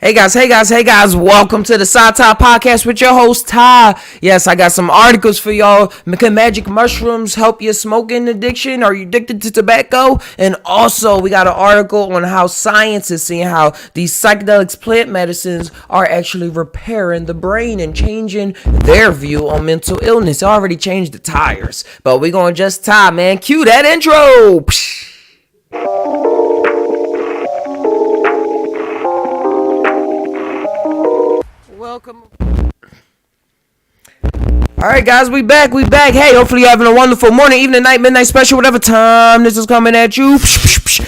Hey guys, welcome to the Psy Tai Podcast with your host, Ty. Yes, I got some articles for y'all. Can magic mushrooms help your smoking addiction? Are you addicted to tobacco? And also, we got an article on how science is seeing how these psychedelics plant medicines are actually repairing the brain and changing their view on mental illness. It already changed the tires, but we're going to just Ty, man. Cue that intro. Welcome. Alright guys, we back. Hey, hopefully you're having a wonderful morning, evening, night, midnight special, whatever time this is coming at you.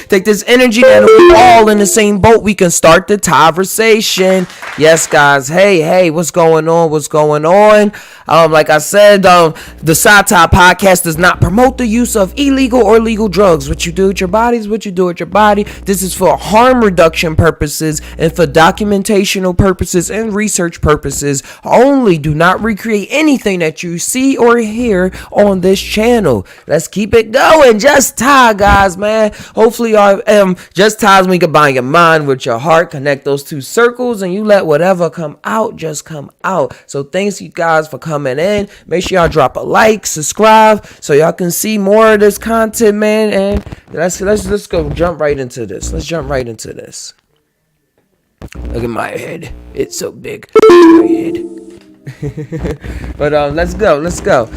Take this energy and we're all in the same boat. We can start the conversation. Yes guys, hey, what's going on? Like I said, the Psy Tai Podcast does not promote the use of illegal or legal drugs. What you do with your body is what you do with your body. This is for harm reduction purposes and for documentational purposes and research purposes only. Do not recreate anything that you see or hear on this channel. Let's keep it going. Just Ty, guys, man. Hopefully just ties when you combine your mind with your heart, connect those two circles, and you let whatever come out just come out. So thanks you guys for coming in. Make sure y'all drop a like, subscribe, so y'all can see more of this content, man. And let's go jump right into this. Look at my head. It's so big. My head. But let's go. So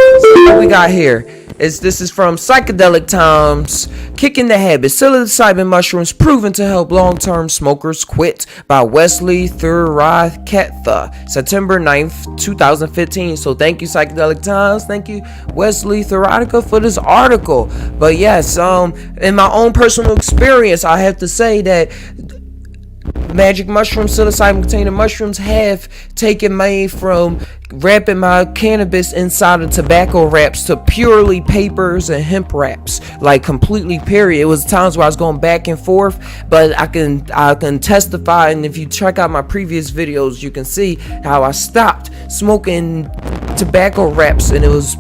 what we got here is this is from Psychedelic Times. Kicking the Habit: Psilocybin Mushrooms Proven to Help Long-Term Smokers Quit by Wesley Thurakatha, September 9th, 2015. So thank you, Psychedelic Times. Thank you, Wesley Thurakatha, for this article. But yes, in my own personal experience, I have to say that magic mushrooms, psilocybin containing mushrooms, have taken me from wrapping my cannabis inside of tobacco wraps to purely papers and hemp wraps, like completely, period. It was times where I was going back and forth, but I can testify, and if you check out my previous videos, you can see how I stopped smoking tobacco wraps, and it was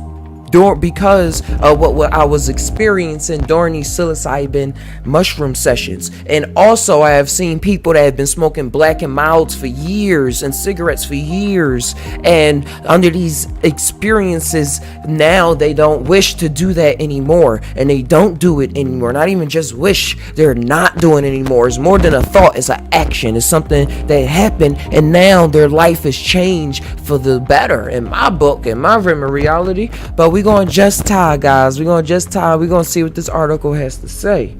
because of what I was experiencing during these psilocybin mushroom sessions. And also I have seen people that have been smoking black and milds for years and cigarettes for years, and under these experiences now they don't wish to do that anymore, and they don't do it anymore. Not even just wish, they're not doing it anymore. It's more than a thought, it's an action. It's something that happened, and now their life has changed for the better, in my book, in my reality. But we're going to just Ty, guys. We're going to see what this article has to say.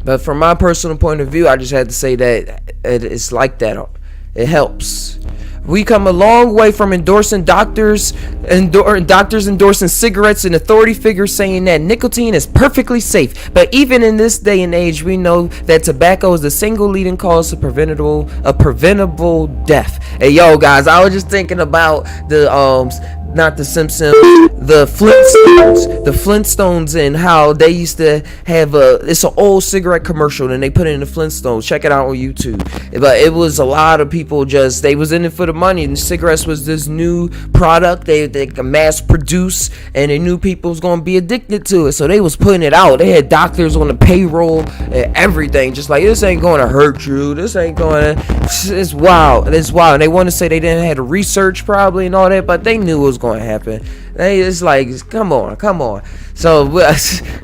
But from my personal point of view, I just had to say that it's like that. It helps. We come a long way from endorsing doctors endorsing cigarettes, and authority figures saying that nicotine is perfectly safe. But even in this day and age, we know that tobacco is the single leading cause of preventable death. Hey, yo, guys, I was just thinking about not the Simpsons, the Flintstones, and how they used to have it's an old cigarette commercial, and they put it in the Flintstones. Check it out on YouTube. But it was a lot of people they was in it for the money, and cigarettes was this new product they could mass produce, and they knew people was going to be addicted to it, so they was putting it out. They had doctors on the payroll and everything, just like, this ain't going to hurt you, it's wild, and they want to say they didn't have the research probably and all that, but they knew it was going to happen. It's like, come on. So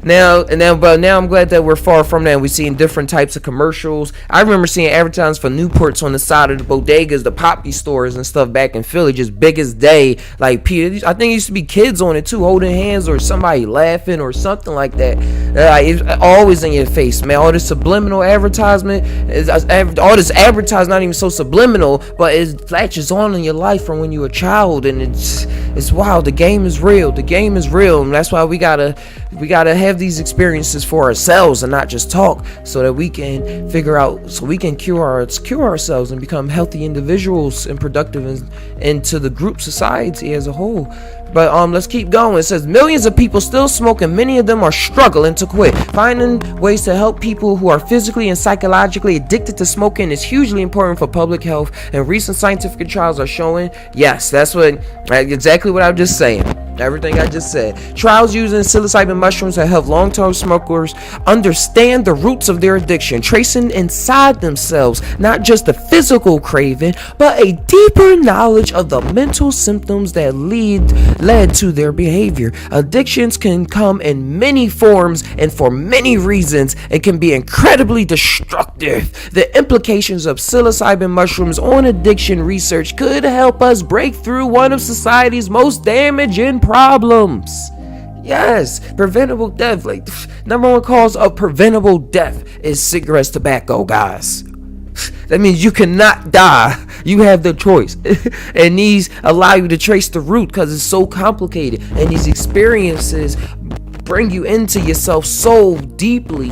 now I'm glad that we're far from that, and we're seeing different types of commercials. I remember seeing advertisements for Newports on the side of the bodegas, the poppy stores and stuff back in Philly, just big as day. Like, I think it used to be kids on it too, holding hands, or somebody laughing or something like that. It's always in your face, man. All this subliminal advertisement, all this advertising, not even so subliminal, but it flashes on in your life from when you were a child, and it's wild. The game is real, and that's why we gotta have these experiences for ourselves and not just talk, so that we can figure out, so we can cure ourselves and become healthy individuals and productive into the group society as a whole. But let's keep going. It says millions of people still smoke, and many of them are struggling to quit. Finding ways to help people who are physically and psychologically addicted to smoking is hugely important for public health, and recent scientific trials are showing, yes, that's exactly what I'm just saying. Everything I just said. Trials using psilocybin mushrooms have helped long-term smokers understand the roots of their addiction, tracing inside themselves not just the physical craving, but a deeper knowledge of the mental symptoms that led to their behavior. Addictions can come in many forms and for many reasons and can be incredibly destructive. The implications of psilocybin mushrooms on addiction research could help us break through one of society's most damaging problems. Yes, preventable death. Like, number one cause of preventable death is cigarettes, tobacco, guys. That means you cannot die. You have the choice. And these allow you to trace the root because it's so complicated. And these experiences bring you into yourself so deeply,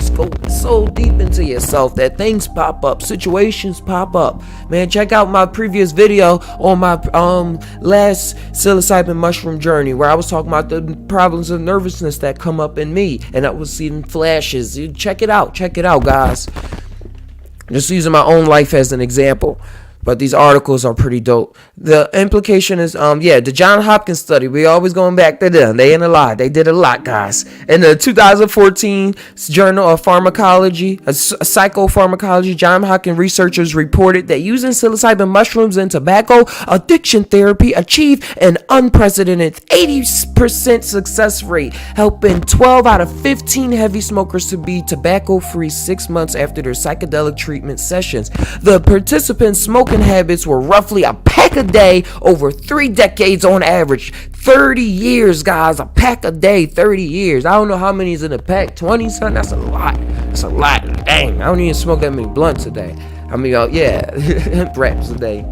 so deep into yourself that things pop up, situations pop up. Man, check out my previous video on my last psilocybin mushroom journey where I was talking about the problems of nervousness that come up in me, and I was seeing flashes. Check it out, guys. Just using my own life as an example. But these articles are pretty dope. The implication is, the Johns Hopkins study. We always going back to them. They ain't a lot. They did a lot, guys. In the 2014 Journal of Pharmacology, Psychopharmacology, Johns Hopkins researchers reported that using psilocybin mushrooms in tobacco addiction therapy achieved an unprecedented 80% success rate, helping 12 out of 15 heavy smokers to be tobacco-free 6 months after their psychedelic treatment sessions. The participants' smoking habits were roughly a pack a day over 3 decades on average. 30 years, guys. A pack a day, 30 years. I don't know how many is in a pack. 20 something? That's a lot. That's a lot. Dang, I don't even smoke that many blunts a day. I mean, hemp wraps a day.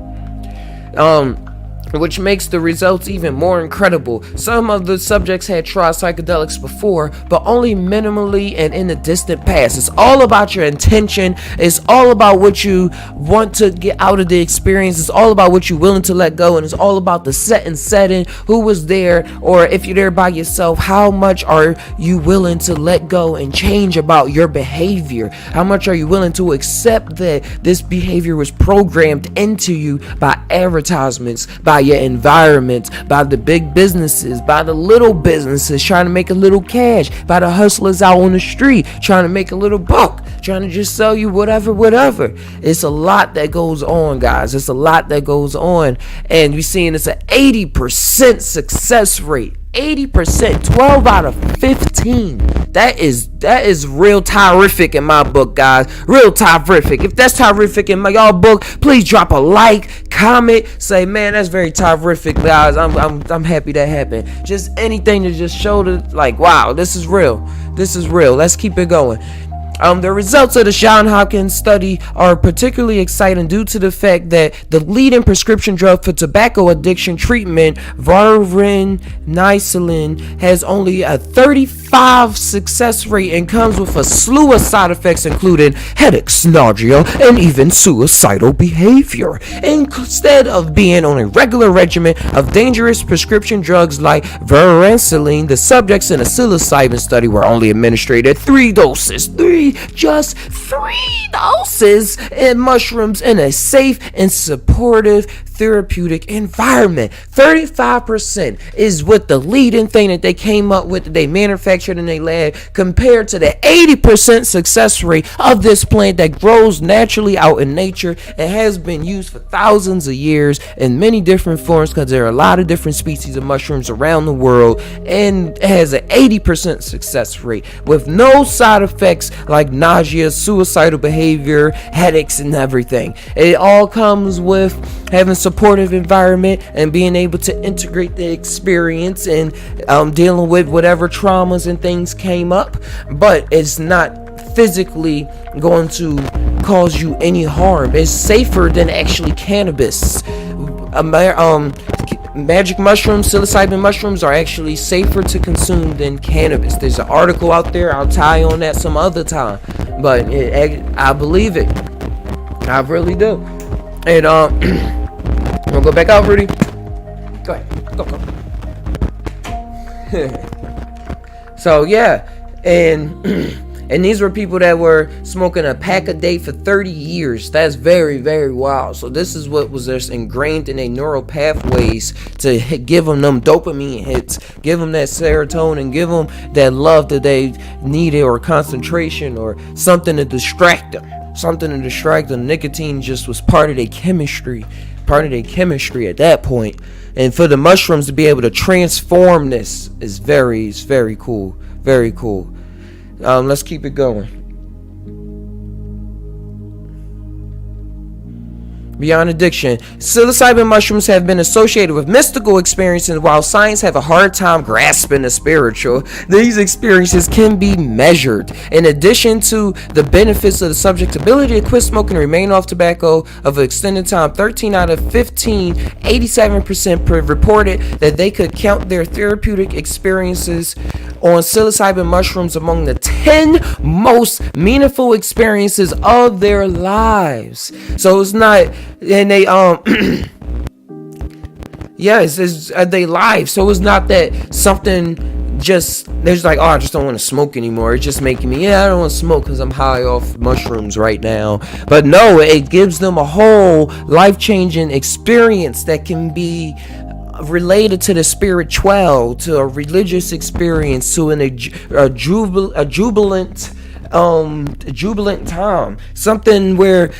Which makes the results even more incredible. Some of the subjects had tried psychedelics before, but only minimally and in the distant past. It's all about your intention. It's all about what you want to get out of the experience. It's all about what you're willing to let go, and it's all about the setting, who was there, or if you're there by yourself, how much are you willing to let go and change about your behavior? How much are you willing to accept that this behavior was programmed into you by advertisements, by your environment, by the big businesses, by the little businesses trying to make a little cash, by the hustlers out on the street trying to make a little buck, trying to just sell you whatever. It's a lot that goes on, guys. It's a lot that goes on, and we're seeing it's an 80% success rate. 80%, 12 out of 15. That is real terrific in my book, guys. Real terrific. If that's terrific in y'all book, please drop a like, comment, say, man, that's very terrific, guys. I'm happy that happened. Just anything to just show wow, this is real. Let's keep it going. The results of the Johns Hopkins study are particularly exciting due to the fact that the leading prescription drug for tobacco addiction treatment, varenicline, has only a 35% success rate and comes with a slew of side effects, including headaches, nausea, and even suicidal behavior. Instead of being on a regular regimen of dangerous prescription drugs like varenicline, the subjects in a psilocybin study were only administered 3 doses. Just 3 doses in mushrooms in a safe and supportive therapeutic environment. 35% is what the leading thing that they came up with, that they manufactured in their lab, compared to the 80% success rate of this plant that grows naturally out in nature and has been used for thousands of years in many different forms, because there are a lot of different species of mushrooms around the world, and it has an 80% success rate with no side effects like nausea, suicidal behavior, headaches, and everything. It all comes with having supportive environment and being able to integrate the experience and dealing with whatever traumas and things came up, but it's not physically going to cause you any harm. It's safer than actually cannabis. Magic mushrooms, psilocybin mushrooms are actually safer to consume than cannabis. There's an article out there. I'll tie on that some other time, but I believe it. I really do. And wanna go back out, Rudy? Go ahead. Go. So yeah, and And these were people that were smoking a pack a day for 30 years. That's very, very wild. So this is what was just ingrained in their neural pathways to give them dopamine hits, give them that serotonin, give them that love that they needed, or concentration, or something to distract them. Nicotine just was part of their chemistry at that point. And for the mushrooms to be able to transform this is very cool. Very cool. Let's keep it going. Beyond addiction, psilocybin mushrooms have been associated with mystical experiences, while science have a hard time grasping the spiritual. These experiences can be measured. In addition to the benefits of the subject's ability to quit smoking and remain off tobacco of an extended time, 13 out of 15, 87% reported that they could count their therapeutic experiences on psilocybin mushrooms among the 10 most meaningful experiences of their lives. So it's not, and they it's they live. So it's not that something just they're just like, oh, I just don't want to smoke anymore. It's just making me, I don't want to smoke because I'm high off mushrooms right now. But no, it gives them a whole life-changing experience that can be related to the spiritual, to a religious experience, to a jubilant time, something where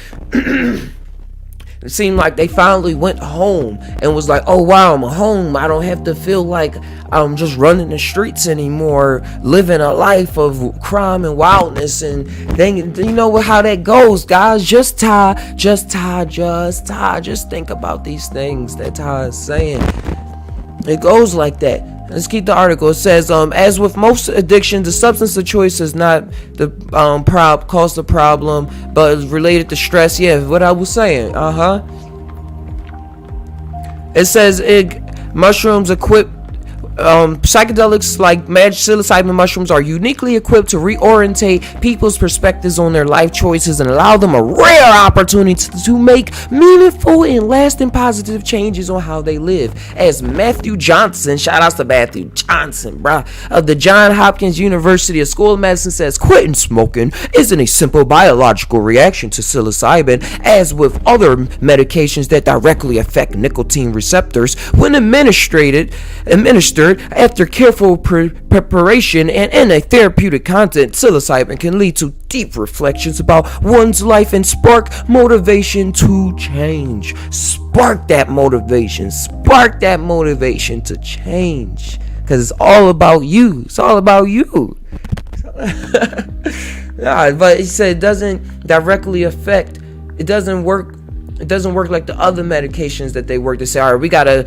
it seemed like they finally went home and was like, oh wow, I'm home. I don't have to feel like I'm just running the streets anymore, living a life of crime and wildness. And then, you know how that goes, guys. Just think about these things that Ty is saying. It goes like that. Let's keep the article. It says, as with most addictions, the substance of choice is not the cause the problem, but it's related to stress. Yeah, what I was saying. It says mushrooms equipped. Psychedelics like magic psilocybin mushrooms are uniquely equipped to reorientate people's perspectives on their life choices and allow them a rare opportunity to make meaningful and lasting positive changes on how they live. As Matthew Johnson, shout outs to Matthew Johnson, of the Johns Hopkins University School of Medicine says, quitting smoking isn't a simple biological reaction to psilocybin. As with other medications that directly affect nicotine receptors, when administered after careful preparation and in a therapeutic content, psilocybin can lead to deep reflections about one's life and spark motivation to change. Spark that motivation to change, because it's all about you. But he said it doesn't directly affect, it doesn't work like the other medications that they work. They say, all right, we gotta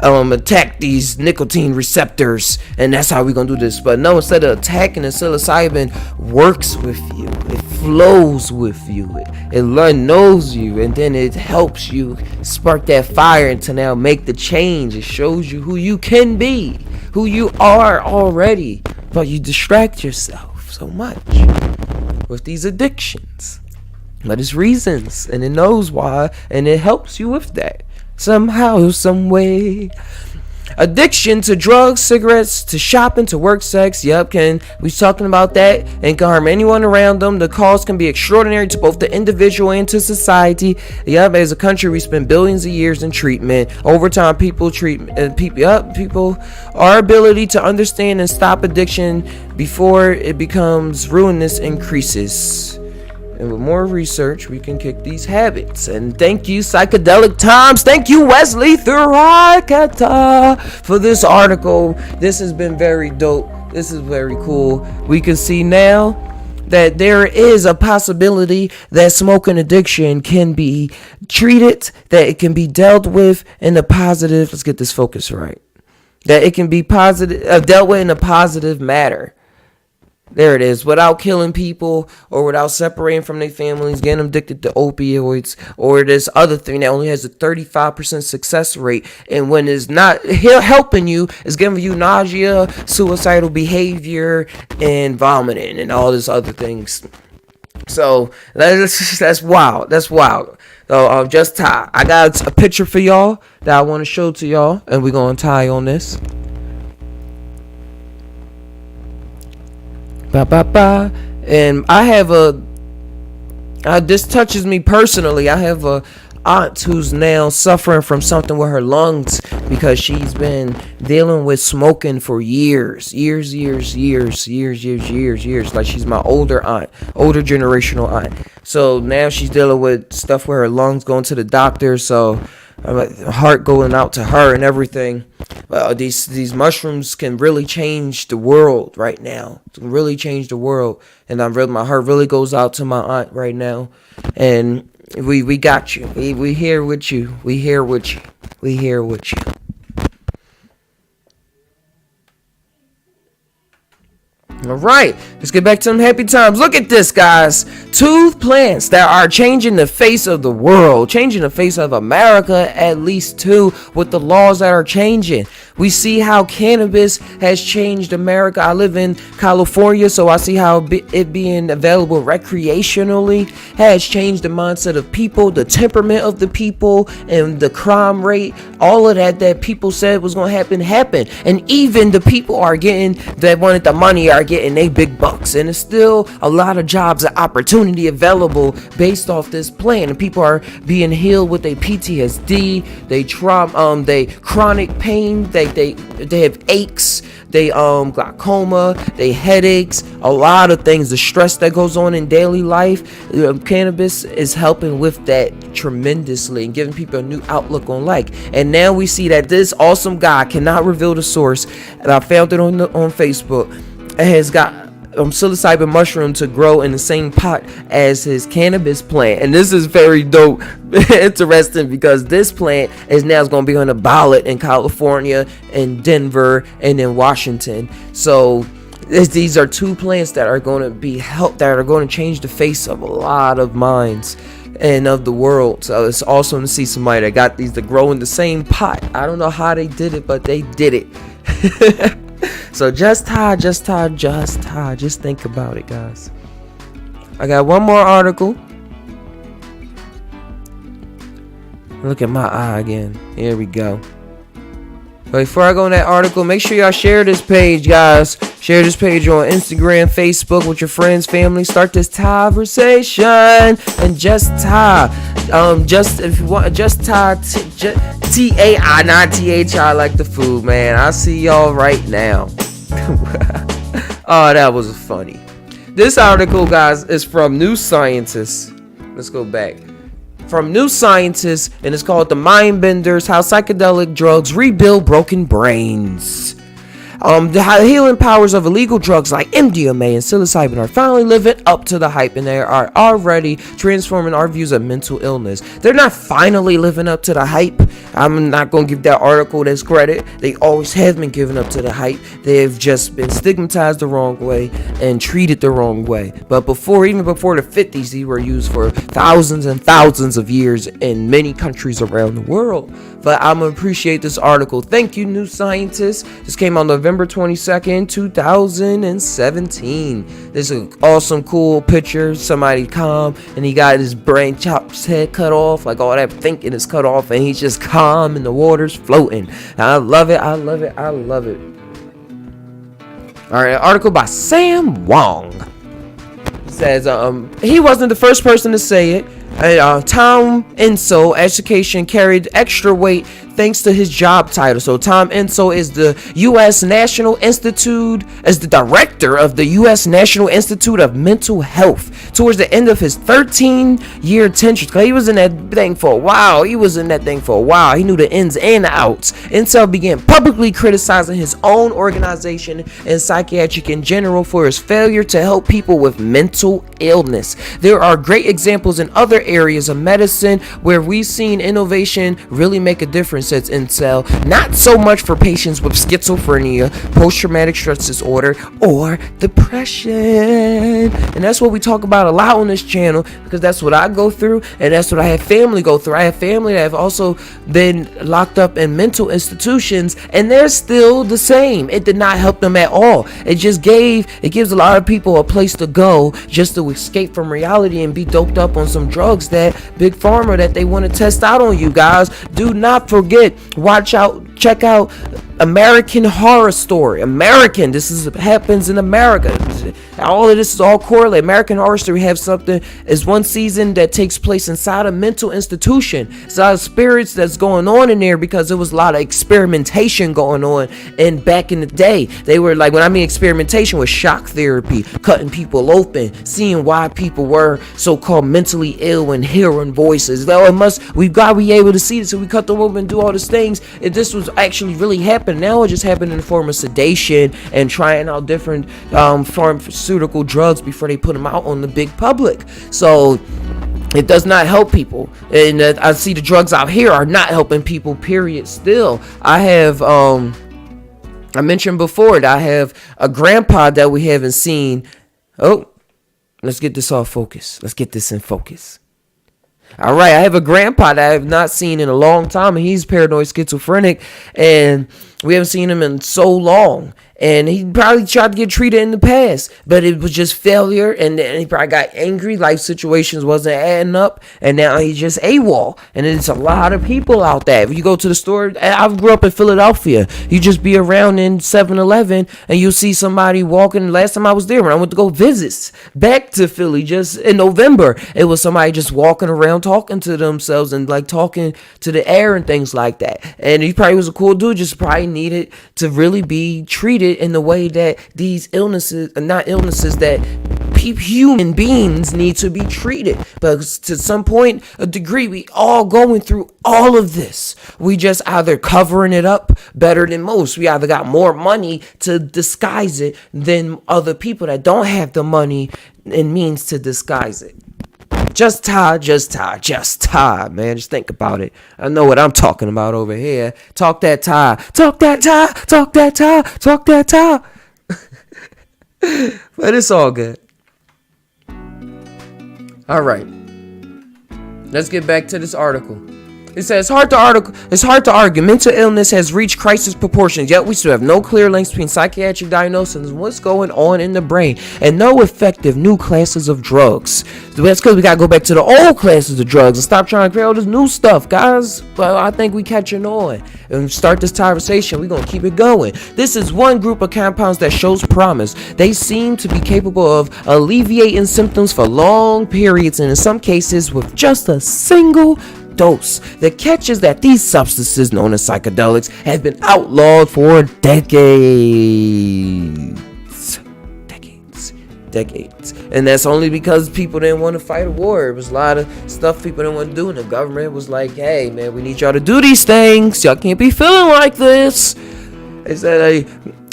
attack these nicotine receptors, and that's how we're gonna do this. But no, instead of attacking, the psilocybin works with you, it flows with you, it knows you, and then it helps you spark that fire and to now make the change. It shows you who you can be, who you are already, but you distract yourself so much with these addictions. But it's reasons, and it knows why, and it helps you with that somehow, some way. Addiction to drugs, cigarettes, to shopping, to work, sex. We talking about that, and can harm anyone around them. The cost can be extraordinary to both the individual and to society. As a country, we spend billions of years in treatment. Over time, our ability to understand and stop addiction before it becomes ruinous increases. And with more research, we can kick these habits. And thank you, Psychedelic Times. Thank you, Wesley Thurakata, for this article. This has been very dope. This is very cool. We can see now that there is a possibility that smoking addiction can be treated, that it can be dealt with in a positive, let's get this focus right, that it can be positive, dealt with in a positive manner. There it is, without killing people or without separating from their families, getting them addicted to opioids or this other thing that only has a 35% success rate. And when it's not helping you, it's giving you nausea, suicidal behavior, and vomiting and all this other things. So that's wild. So just Ty, I got a picture for y'all that I want to show to y'all, and we're going to tie on this. And this touches me personally. I have a aunt who's now suffering from something with her lungs because she's been dealing with smoking for years. Like she's my older generational aunt. So now she's dealing with stuff with her lungs, going to the doctor. So heart going out to her and everything. These mushrooms can really change the world right now. It can really change the world. And my heart really goes out to my aunt right now. And we got you. We here with you. We here with you. We here with you. All right, let's get back to some happy times. Look at this, guys. 2 plants that are changing the face of the world, changing the face of America, at least 2, with the laws that are changing. We see how cannabis has changed America. I live in California, so I see how it being available recreationally has changed the mindset of people, the temperament of the people, and the crime rate. All of that people said was going to happen. And even the people that wanted the money are getting they big bucks. And there's still a lot of jobs and opportunity available based off this plan. And people are being healed with their PTSD, they trauma, they chronic pain, they have aches, they glaucoma, they headaches, a lot of things, the stress that goes on in daily life. Cannabis is helping with that tremendously and giving people a new outlook on life. And now we see that this awesome guy, cannot reveal the source, and I found it on Facebook, has got psilocybin mushroom to grow in the same pot as his cannabis plant. And this is very dope, interesting, because this plant is now going to be on the ballot in California, in Denver, and in Washington. So these are 2 plants that are going to that are going to change the face of a lot of minds and of the world. So it's awesome to see somebody that got these to grow in the same pot. I don't know how they did it, but they did it. So just think about it, guys. I got one more article. Look at my eye again. Here we go. But before I go in that article, make sure y'all share this page, guys. Share this page on Instagram, Facebook with your friends, family. Start this conversation. And just if you want, T-A-I, not T-H-I, like the food, man. I'll see y'all right now. Oh, that was funny. This article, guys, is from New Scientist. Let's go back. From New Scientist, and it's called The Mind Benders: How Psychedelic Drugs Rebuild Broken Brains. The healing powers of illegal drugs like MDMA and psilocybin are finally living up to the hype, and they are already transforming our views of mental illness. They're not finally living up to the hype. I'm not going to give that article this credit. They always have been giving up to the hype. They've just been stigmatized the wrong way and treated the wrong way. But even before the 50s, these were used for thousands and thousands of years in many countries around the world. But I'm going to appreciate this article. Thank you, New Scientist. This came on November 22nd, 2017. This is an awesome, cool picture. Somebody calm, and he got his brain chopped, his head cut off. Like all that thinking is cut off, and he's just calm, and the water's floating. I love it. I love it. I love it. All right, article by Sam Wong. It says, he wasn't the first person to say it. Tom Insel education carried extra weight thanks to his job title. So Tom Insel is the U.S. National Institute, as the director of the U.S. National Institute of Mental Health towards the end of his 13-year tenure. He was in that thing for a while. He knew the ins and outs. Insel began publicly criticizing his own organization and psychiatric in general for his failure to help people with mental illness. There are great examples in other areas of medicine where we've seen innovation really make a difference, says Insel. Not so much for patients with schizophrenia, post-traumatic stress disorder, or depression. And that's what we talk about a lot on this channel, because that's what I go through, and that's what I have family go through. I have family that have also been locked up in mental institutions, and they're still the same. It did not help them at all. It gives a lot of people a place to go just to escape from reality and be doped up on some drugs that Big Pharma that they want to test out on you guys. Do not forget, watch out, check out American Horror Story. This happens in America. All of this is all correlated. American Horror Story have something is one season that takes place inside a mental institution. It's a lot of spirits that's going on in there because there was a lot of experimentation going on. And back in the day, they were like, when I mean experimentation, was shock therapy, cutting people open, seeing why people were so-called mentally ill and hearing voices. We've got to be able to see this, so we cut them open and do all these things. If this was actually really happening, now it just happened in the form of sedation and trying out different pharmaceutical drugs before they put them out on the big public. So it does not help people, and I see the drugs out here are not helping people, period. Still, I have I mentioned before that I have a grandpa that we haven't seen. Oh, let's get this all focused. Let's get this in focus. All right, I have a grandpa that I have not seen in a long time, and he's paranoid schizophrenic, and we haven't seen him in so long. And he probably tried to get treated in the past, but it was just failure. And then he probably got angry. Life situations wasn't adding up. And now he's just AWOL. And it's a lot of people out there. If you go to the store, I grew up in Philadelphia. You just be around in 7-Eleven and you'll see somebody walking. Last time I was there, when I went to go visit back to Philly just in November, it was somebody just walking around talking to themselves and like talking to the air and things like that. And he probably was a cool dude, just probably needed to really be treated in the way that these illnesses are not illnesses that human beings need to be treated. But to some point, a degree, we all going through all of this. We just either covering it up better than most. We either got more money to disguise it than other people that don't have the money and means to disguise it. Just tie, man. Just think about it. I know what I'm talking about over here. Talk that tie. But it's all good. All right. Let's get back to this article. It says, it's hard to argue mental illness has reached crisis proportions, yet we still have no clear links between psychiatric diagnosis and what's going on in the brain, and no effective new classes of drugs. So that's because we got to go back to the old classes of drugs and stop trying to create all this new stuff, guys. Well, I think we catching on and start this conversation. We're going to keep it going. This is one group of compounds that shows promise. They seem to be capable of alleviating symptoms for long periods, and in some cases with just a single dose. The catch is that these substances, known as psychedelics, have been outlawed for decades. And that's only because people didn't want to fight a war. It was a lot of stuff people didn't want to do, and the government was like, hey man, we need y'all to do these things. Y'all can't be feeling like this. They said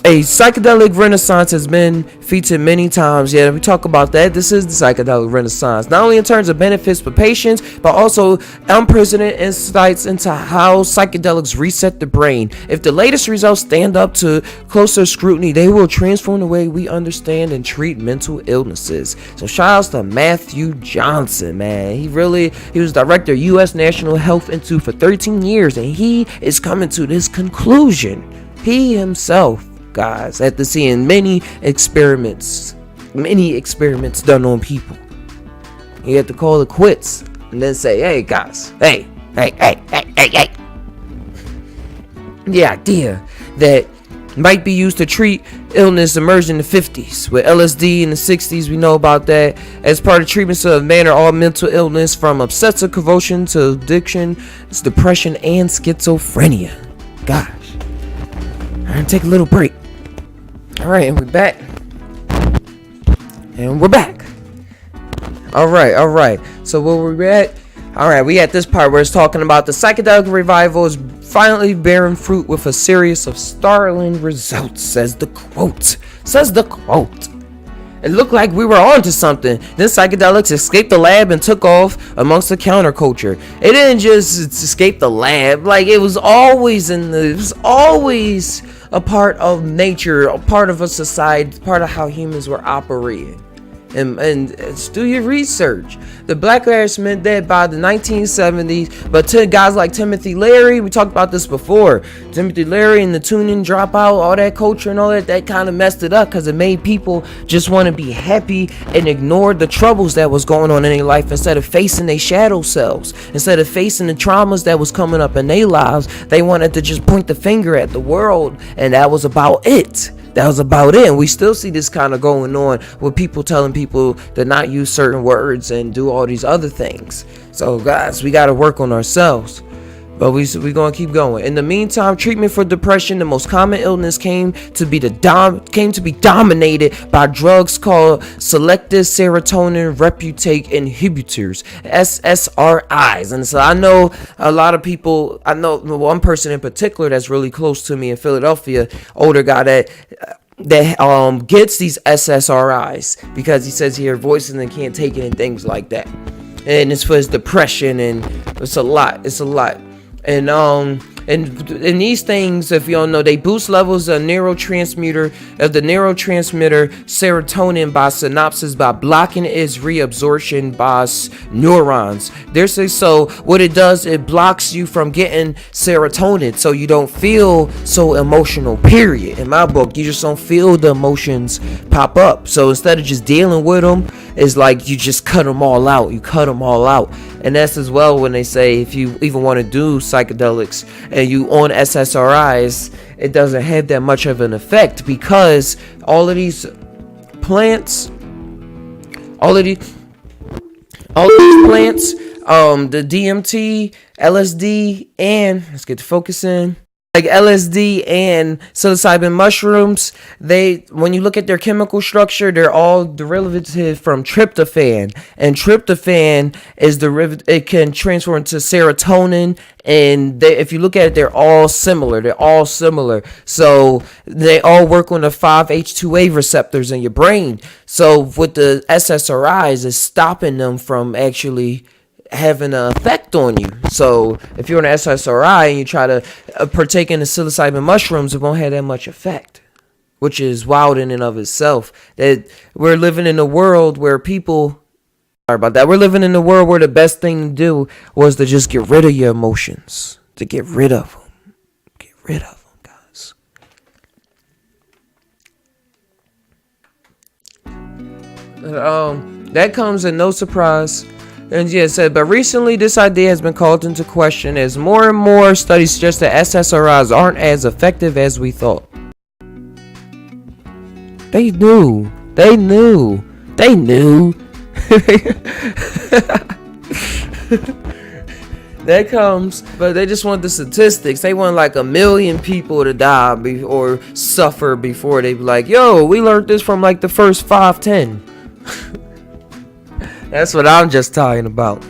a psychedelic renaissance has been featured many times. Yeah, we talk about that. This is the psychedelic renaissance, not only in terms of benefits for patients, but also unprecedented insights into how psychedelics reset the brain. If the latest results stand up to closer scrutiny, they will transform the way we understand and treat mental illnesses. So shout outs to Matthew Johnson, man. He was director of U.S. National Health Institute for 13 years, and he is coming to this conclusion. He himself, guys, after seeing many experiments done on people, you have to call it quits and then say, hey guys, hey. The idea that might be used to treat illness emerged in the 50s with LSD. In the 60s, we know about that as part of treatments of manner all mental illness, from obsessive compulsion to addiction, depression, and schizophrenia. Gosh, I'm gonna take a little break. All right, and we're back. All right. So where we're at? All right, we at this part where it's talking about the psychedelic revival is finally bearing fruit with a series of startling results, says the quote. It looked like we were onto something. Then psychedelics escaped the lab and took off amongst the counterculture. It didn't just escape the lab. Like, it was always a part of nature, a part of a society, part of how humans were operating. And do your research. The backlash meant that by the 1970s, but to guys like Timothy Leary, we talked about this before. Timothy Leary and the tune-in dropout, all that culture and all that kind of messed it up, because it made people just want to be happy and ignore the troubles that was going on in their life instead of facing their shadow selves. Instead of facing the traumas that was coming up in their lives, they wanted to just point the finger at the world, and that was about it. that was about it. And we still see this kind of going on with people telling people to not use certain words and do all these other things. So guys, we got to work on ourselves. But we gonna keep going. In the meantime, treatment for depression, the most common illness, came to be dominated by drugs called selective serotonin reuptake inhibitors, SSRIs. And so I know a lot of people. I know one person in particular that's really close to me in Philadelphia, older guy that gets these SSRIs because he says he hears voices and can't take it and things like that. And it's for his depression, and it's a lot. And these things, if you don't know, they boost levels of the neurotransmitter serotonin by synapses by blocking its reabsorption by neurons. So what it does, it blocks you from getting serotonin, so you don't feel so emotional, period. In my book, you just don't feel the emotions pop up. So instead of just dealing with them, it's like you just cut them all out. And that's as well when they say if you even want to do psychedelics and you on SSRIs, it doesn't have that much of an effect because all of these plants, the DMT, LSD, and let's get to focusing. Like LSD and psilocybin mushrooms, when you look at their chemical structure, they're all derivative from tryptophan, and tryptophan is it can transfer into serotonin, and if you look at it, they're all similar. So they all work on the 5-HT2A receptors in your brain. So with the SSRIs, it's stopping them from actually having an effect on you. So if you're on an SSRI and you try to partake in the psilocybin mushrooms, it won't have that much effect, which is wild in and of itself. That we're living in a world where we're living in a world where the best thing to do was to just get rid of your emotions, to get rid of them, guys. That comes as no surprise. And yeah, it said, but recently this idea has been called into question as more and more studies suggest that SSRIs aren't as effective as we thought. They knew. That comes, but they just want the statistics. They want like 1 million people to die or suffer before they be like, yo, we learned this from like the first 5-10. That's what I'm just talking about.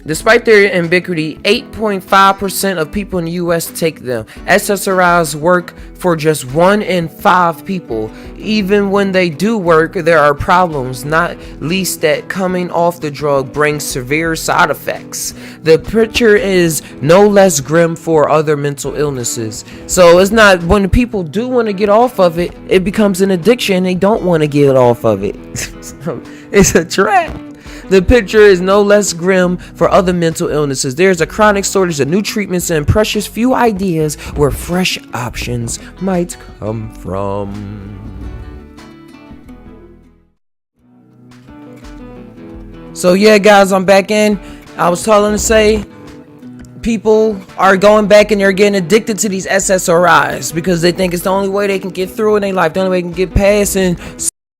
Despite their ubiquity, 8.5% of people in the U.S. take them. SSRIs work for just 1 in 5 people. Even when they do work, there are problems, not least that coming off the drug brings severe side effects. The picture is no less grim for other mental illnesses. So it's not, when people do want to get off of it, it becomes an addiction. They don't want to get off of it. It's a trap. The picture is no less grim for other mental illnesses. There's a chronic shortage of new treatments and precious few ideas where fresh options might come from. So yeah, guys, I'm back in. I was telling to say people are going back and they're getting addicted to these SSRIs because they think it's the only way they can get through in their life, the only way they can get past, and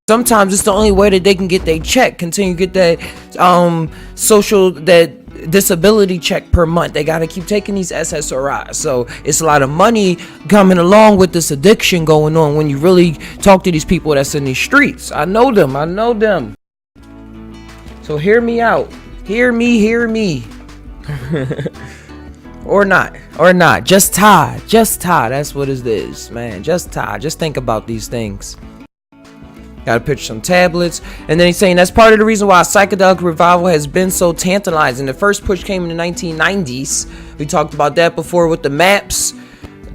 sometimes it's the only way that they can get their check, continue to get that that disability check per month. They got to keep taking these SSRIs. So it's a lot of money coming along with this addiction going on when you really talk to these people that's in these streets. I know them. So hear me out. Hear me. Or not. Just tie. That's what it is, man. Just tie. Just think about these things. Got to pitch some tablets. And then he's saying that's part of the reason why psychedelic revival has been so tantalizing. The first push came in the 1990s. We talked about that before with the MAPS.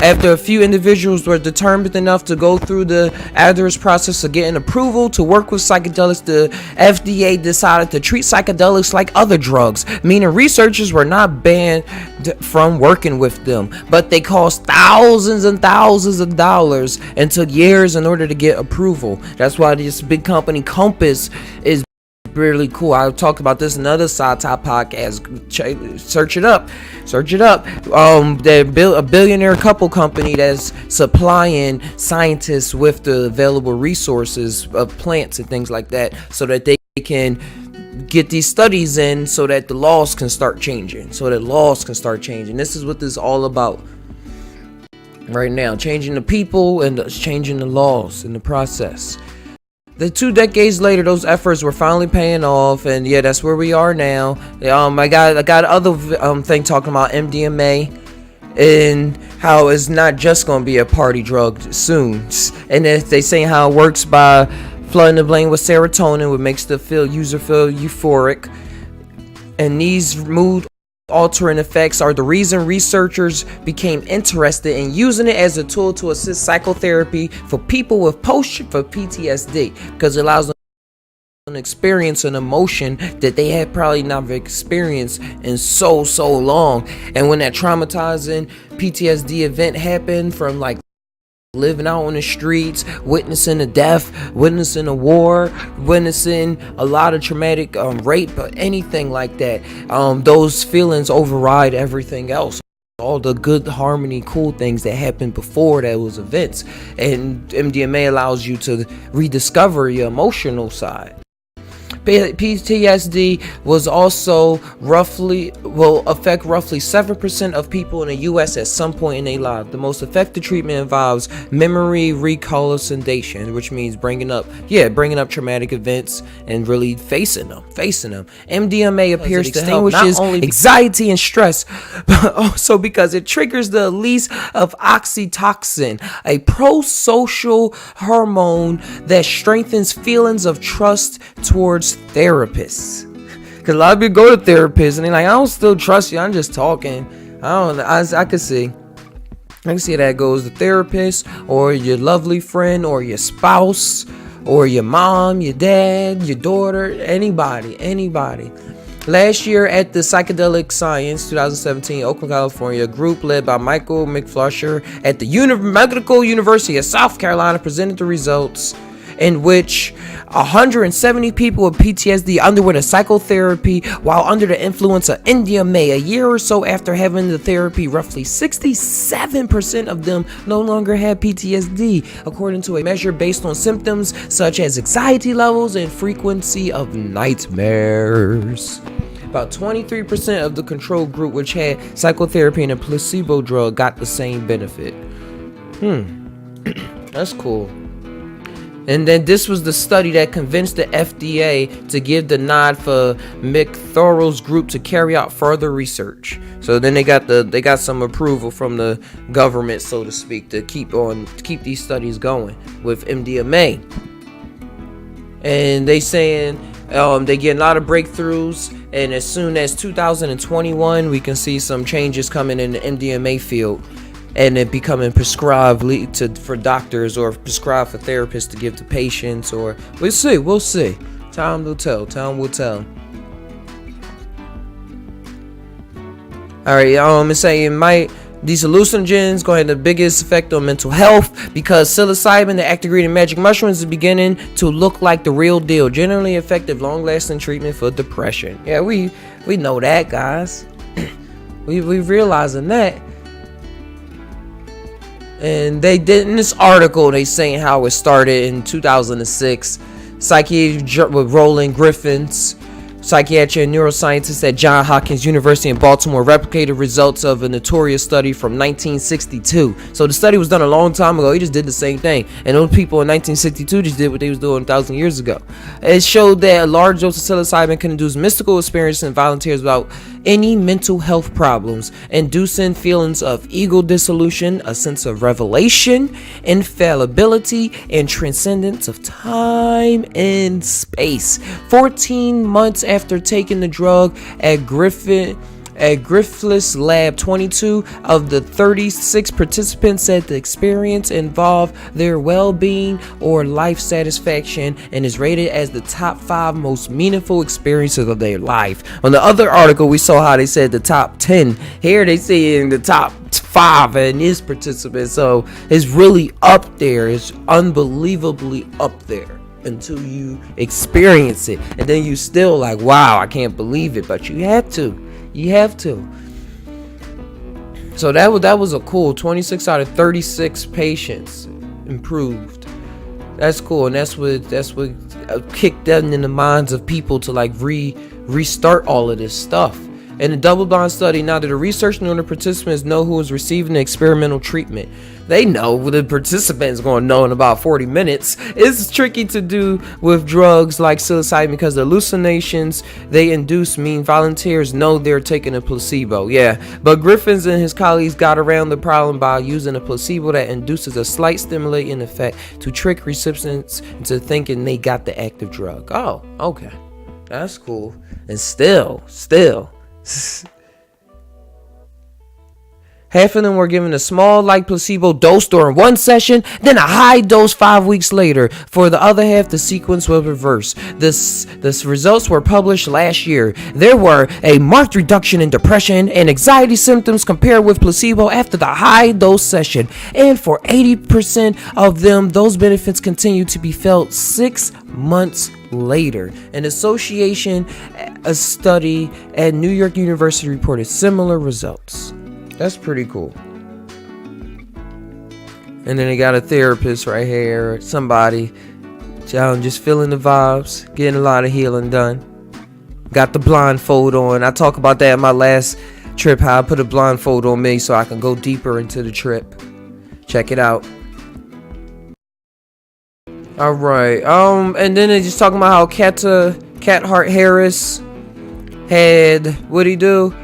After a few individuals were determined enough to go through the arduous process of getting approval to work with psychedelics, the FDA decided to treat psychedelics like other drugs, meaning researchers were not banned from working with them, but they cost thousands and thousands of dollars and took years in order to get approval. That's why this big company Compass is really cool. I talked about this in another Psy Tai podcast. Search it up. They built a billionaire couple company that's supplying scientists with the available resources of plants and things like that, so that they can get these studies in, so that the laws can start changing. This is what this is all about right now: changing the people and changing the laws in the process. The 2 decades later, those efforts were finally paying off, and yeah, that's where we are now. I got other thing talking about MDMA and how it's not just gonna be a party drug soon, and they say how it works by flooding the brain with serotonin, which makes the user feel euphoric, and these mood altering effects are the reason researchers became interested in using it as a tool to assist psychotherapy for people with PTSD, because it allows them to experience an emotion that they had probably not experienced in so long. And when that traumatizing PTSD event happened, from like living out on the streets, witnessing a death, witnessing a war, witnessing a lot of traumatic rape, or anything like that, those feelings override everything else, all the good harmony, cool things that happened before those events. And MDMA allows you to rediscover your emotional side. PTSD was also will affect roughly 7% of people in the U.S. at some point in their life. The most effective treatment involves memory reconsolidation, which means bringing up traumatic events and really facing them. MDMA appears to help not only anxiety and stress, but also because it triggers the release of oxytocin, a pro-social hormone that strengthens feelings of trust towards therapists. Because a lot of people go to therapists and they're like, I don't still trust you, I'm just talking. I can see that goes the therapist, or your lovely friend, or your spouse, or your mom, your dad, your daughter, anybody. Last year at the Psychedelic Science 2017, Oakland, California, a group led by Michael McFlusher at the Medical University of South Carolina presented the results, in which 170 people with PTSD underwent a psychotherapy while under the influence of MDMA. A year or so after having the therapy, roughly 67% of them no longer had PTSD, according to a measure based on symptoms such as anxiety levels and frequency of nightmares. About 23% of the control group, which had psychotherapy and a placebo drug, got the same benefit. That's cool. And then this was the study that convinced the FDA to give the nod for McThorrell's group to carry out further research. So then they got some approval from the government, so to speak, to keep these studies going with MDMA. And they saying they get a lot of breakthroughs, and as soon as 2021, we can see some changes coming in the MDMA field, and it becoming prescribed for doctors, or prescribed for therapists to give to patients, or we'll see. Time will tell. Alright, it's saying these hallucinogens going to have the biggest effect on mental health, because psilocybin, the active ingredient in magic mushrooms, is beginning to look like the real deal. Generally effective, long-lasting treatment for depression. Yeah, we know that, guys. we realizing that. And they did in this article, they saying how it started in 2006. Psychiatrist with Roland Griffiths, psychiatrist and neuroscientist at Johns Hopkins University in Baltimore, replicated results of a notorious study from 1962. So the study was done a long time ago. He just did the same thing, and those people in 1962 just did what they was doing 1,000 years ago. It showed that a large dose of psilocybin can induce mystical experiences in volunteers without any mental health problems, inducing feelings of ego dissolution, a sense of revelation, infallibility, and transcendence of time and space. 14 months after taking the drug at Griffiths Lab, 22 of the 36 participants said the experience involved their well-being or life satisfaction, and is rated as the top 5 most meaningful experiences of their life. On the other article, we saw how they said the top 10. Here they say in the top 5 and his participants. So it's really up there. It's unbelievably up there. until you experience it, and then you still like, wow, I can't believe it, but you have to. So that was a cool 26 out of 36 patients improved. That's cool, and that's what kicked them in the minds of people to like restart all of this stuff. In a double-blind study, now that the researchers and the participants know who is receiving the experimental treatment. They know the participants going to know in about 40 minutes. It's tricky to do with drugs like psilocybin because the hallucinations they induce mean volunteers know they're taking a placebo. Yeah, but Griffins and his colleagues got around the problem by using a placebo that induces a slight stimulating effect to trick recipients into thinking they got the active drug. Oh, okay. That's cool. And still. Half of them were given a small like placebo dose during one session, then a high dose 5 weeks later. For the other half, the sequence was reversed. The results were published last year. There were a marked reduction in depression and anxiety symptoms compared with placebo after the high dose session. And for 80% of them, those benefits continue to be felt 6 months later. An association, a study at New York University reported similar results. That's pretty cool. And then they got a therapist right here, somebody just feeling the vibes, getting a lot of healing done. Got the blindfold on. I talk about that in my last trip, how I put a blindfold on me so I can go deeper into the trip. Check it out. All right. And then they just talking about how Cathart Harris had, what'd he do?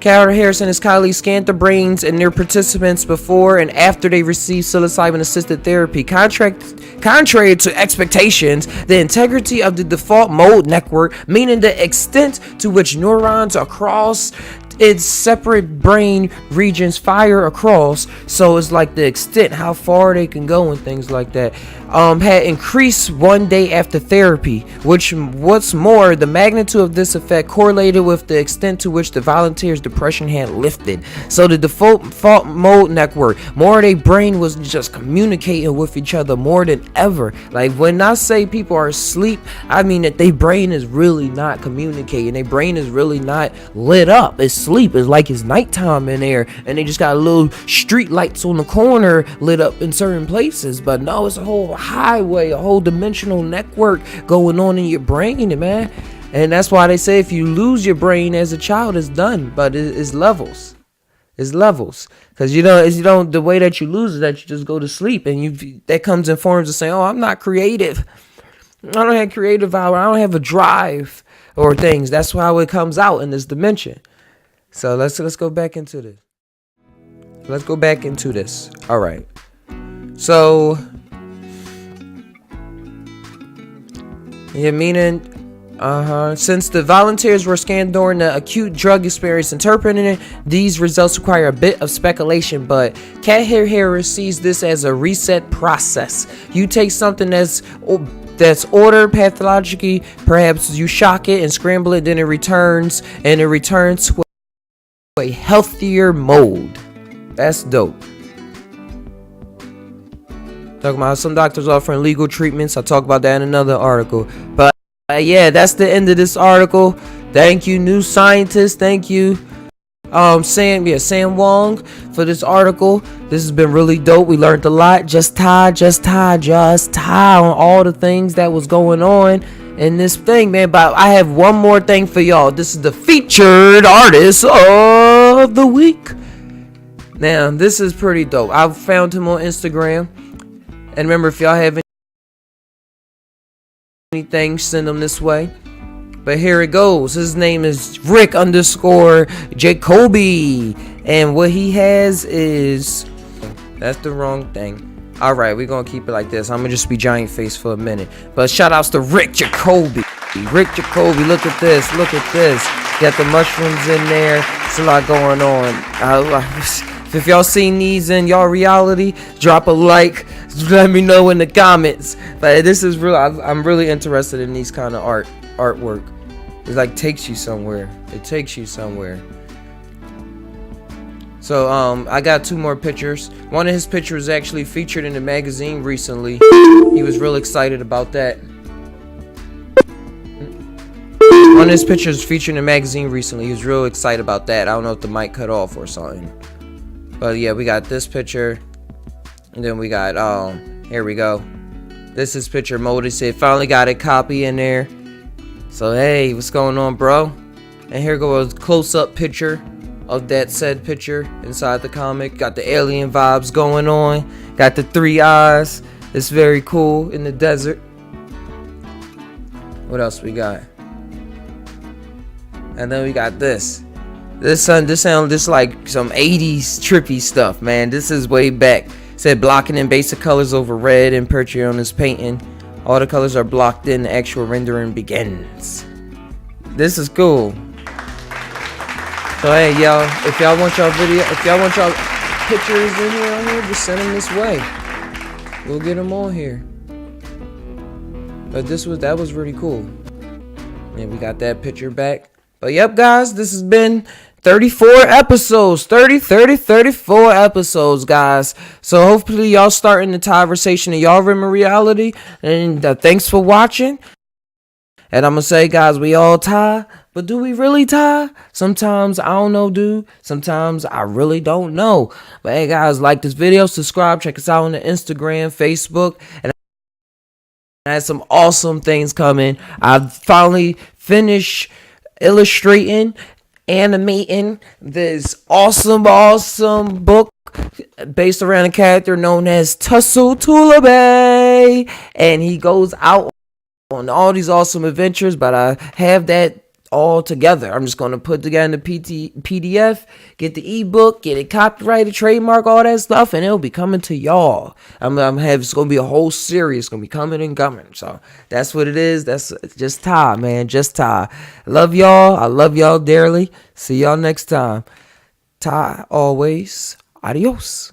Cathart Harris and his colleagues scanned the brains and their participants before and after they received psilocybin-assisted therapy. Contrary to expectations, the integrity of the default mode network, meaning the extent to which neurons across its separate brain regions fire across, so it's like the extent how far they can go and things like that, had increased 1 day after therapy, which what's more, the magnitude of this effect correlated with the extent to which the volunteers' depression had lifted. So the default mode network, more of their brain was just communicating with each other more than ever. Like when I say people are asleep, I mean that their brain is really not communicating. Their brain is really not lit up. It's sleep. It's like it's nighttime in there, and they just got little street lights on the corner lit up in certain places. But no, it's a whole highway, a whole dimensional network going on in your brain, man. And that's why they say if you lose your brain as a child, it's done. But it's levels. It's levels, because you don't. The way that you lose is that you just go to sleep, and that comes in forms of saying, "Oh, I'm not creative. I don't have creative power. I don't have a drive or things." That's how it comes out in this dimension. So let's go back into this. All right. So, yeah, meaning, since the volunteers were scanned during the acute drug experience, interpreting it, these results require a bit of speculation, but Cathart Harris sees this as a reset process. You take something that's ordered pathologically, perhaps you shock it and scramble it, then it returns to a healthier mode. That's dope. Talking about some doctors offering legal treatments. I talk about that in another article. But yeah, that's the end of this article. Thank you, New Scientist. Thank you, Sam Wong, for this article. This has been really dope. We learned a lot. Just tie on all the things that was going on in this thing, man. But I have one more thing for y'all. This is the featured artist of the week. Now, this is pretty dope. I found him on Instagram. And remember, if y'all have anything, send them this way. But here it goes. His name is Rick_Jacoby. And what he has is... That's the wrong thing. Alright, we're going to keep it like this. I'm going to just be giant face for a minute. But shout outs to Rick Jacoby. Rick Jacoby, look at this. Got the mushrooms in there. It's a lot going on. If y'all seen these in y'all reality, drop a like. Let me know in the comments. But this is real. I'm really interested in these kind of artwork. It like takes you somewhere. So I got 2 more pictures. One of his pictures was actually featured in the magazine recently. He was real excited about that. One of his pictures featured in the magazine recently. He was real excited about that. I don't know if the mic cut off or something. But yeah, we got this picture. And then we got, here we go. This is picture Modi said finally got a copy in there. So hey, what's going on, bro? And here goes a close-up picture of that said picture inside the comic. Got the alien vibes going on. Got the 3 eyes. It's very cool in the desert. What else we got? And then we got this. This sound like some 80s trippy stuff, man. This is way back. Said blocking in basic colors over red and Perchier on his painting. All the colors are blocked in. The actual rendering begins. This is cool. So hey, y'all, if y'all want y'all pictures in here on here, just send them this way. We'll get them on here. But that was really cool. And we got that picture back. But yep, guys, this has been 34 episodes. 34 episodes, guys. So hopefully y'all starting the conversation of y'all remember reality. And thanks for watching. And I'm going to say, guys, we all tie. But do we really tie? Sometimes I don't know, dude. Sometimes I really don't know. But hey, guys, like this video, subscribe, check us out on the Instagram, Facebook. And I had some awesome things coming. I finally finished illustrating, animating this awesome book based around a character known as Tussle Tulabay. And he goes out on all these awesome adventures, but I have that all together. I'm just going to put together the PDF, get the ebook, get it copyrighted, trademark, all that stuff, and it'll be coming to y'all. It's going to be a whole series. It's going to be coming and coming. So that's what it is. That's just Ty, man. Just Ty. Love y'all. I love y'all dearly. See y'all next time. Ty always. Adios.